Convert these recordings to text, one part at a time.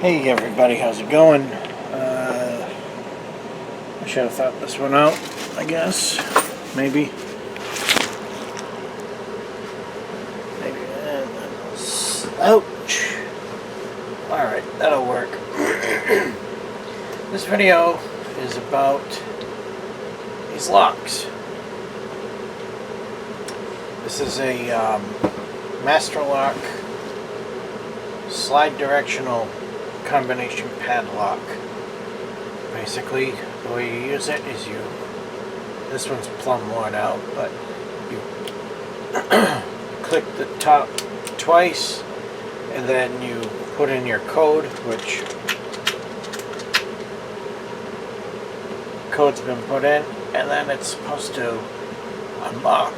Hey everybody, how's it going? I should have thought this one out, I guess. Maybe. Ouch! Alright, that'll work. This video is about these locks. This is a Masterlock slide directional combination padlock. Basically, the way you use it is this one's plumb worn out, but you click the top twice and then you put in your code, which code's been put in, and then it's supposed to unlock.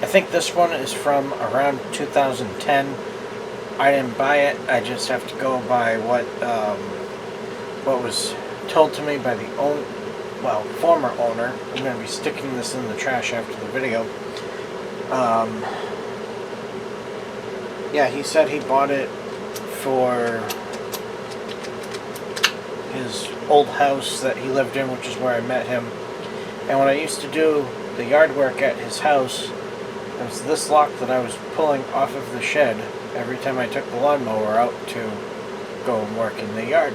I think this one is from around 2010. I didn't buy it. I just have to go by what was told to me by the former owner. I'm going to be sticking this in the trash after the video. Yeah, he said he bought it for his old house that he lived in, which is where I met him. And when I used to do the yard work at his house, it was this lock that I was pulling off of the shed every time I took the lawnmower out to go and work in the yard.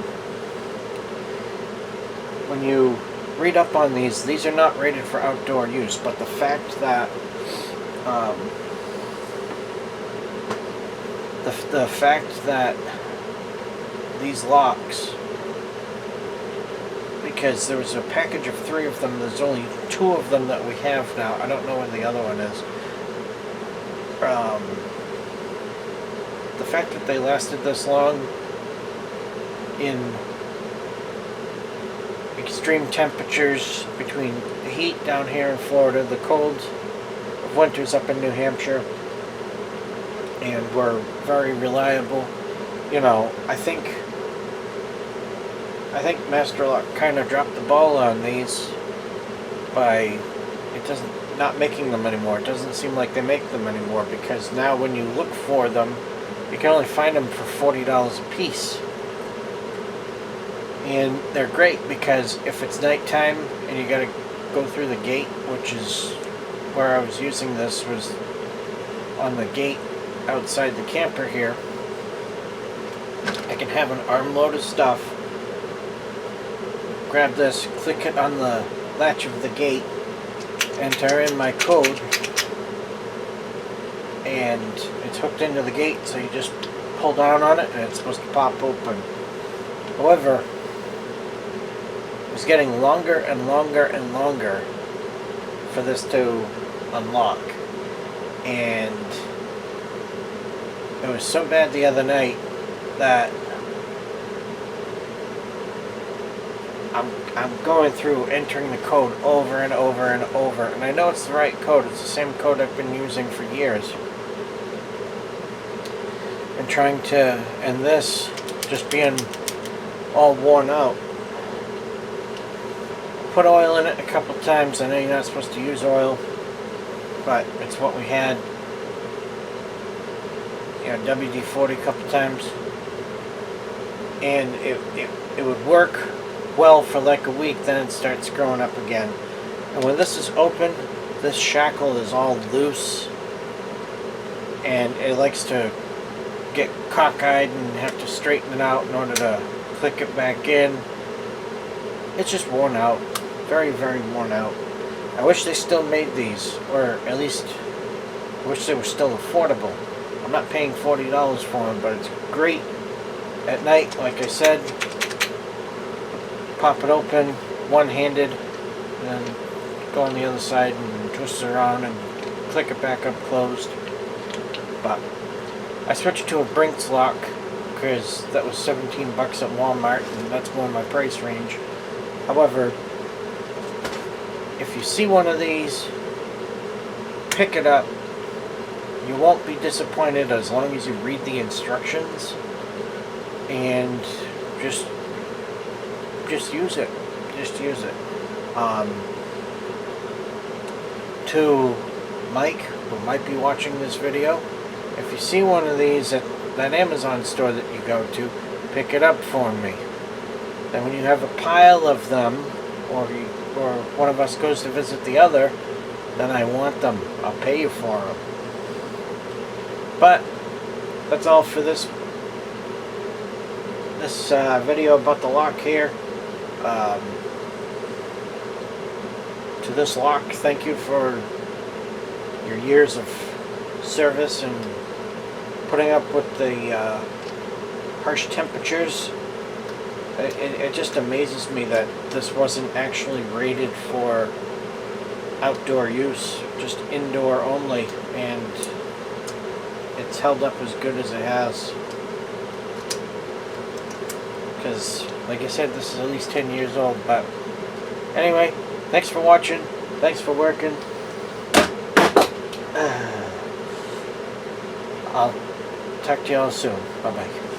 When you read up on these are not rated for outdoor use, but the fact that the fact that these locks, because there was a package of 3 of them, there's only 2 of them that we have now. I don't know where the other one is. The fact that they lasted this long in extreme temperatures, between the heat down here in Florida, the cold of winters up in New Hampshire, and were very reliable. You know, I think Masterlock kind of dropped the ball on these by not making them anymore. It doesn't seem like they make them anymore, because now when you look for them, you can only find them for $40 a piece. And they're great because if it's nighttime and you gotta go through the gate, which is where I was using this, was on the gate outside the camper here, I can have an armload of stuff, grab this, click it on the latch of the gate, enter in my code, and it's hooked into the gate, so you just pull down on it and it's supposed to pop open. However, it was getting longer and longer and longer for this to unlock, and it was so bad the other night that I'm going through entering the code over and over and over, and I know it's the right code. It's the same code I've been using for years. And trying to, and this just being all worn out. Put oil in it a couple times. I know you're not supposed to use oil, but it's what we had. You know, WD-40 a couple times, and it would work well for like a week, then it starts growing up again. And when this is open, this shackle is all loose, and it likes to get cockeyed and have to straighten it out in order to click it back in. It's just worn out. Very, very worn out. I wish they still made these, or at least I wish they were still affordable. I'm not paying $40 for them, but it's great at night, like I said. Pop it open one-handed, and then go on the other side and twist it around and click it back up closed. But I switched to a Brinks lock because that was $17 at Walmart, and that's more in my price range. However, if you see one of these, pick it up. You won't be disappointed as long as you read the instructions, and just use it. Just use it. To Mike, who might be watching this video, if you see one of these at that Amazon store that you go to, pick it up for me. Then when you have a pile of them, or one of us goes to visit the other, then I want them. I'll pay you for them. But that's all for this video about the lock here. To this lock, thank you for your years of service and putting up with the harsh temperatures. It just amazes me that this wasn't actually rated for outdoor use, just indoor only, and it's held up as good as it has. Because, like I said, this is at least 10 years old. But anyway, thanks for watching. Thanks for working. I'll talk to y'all soon. Bye-bye.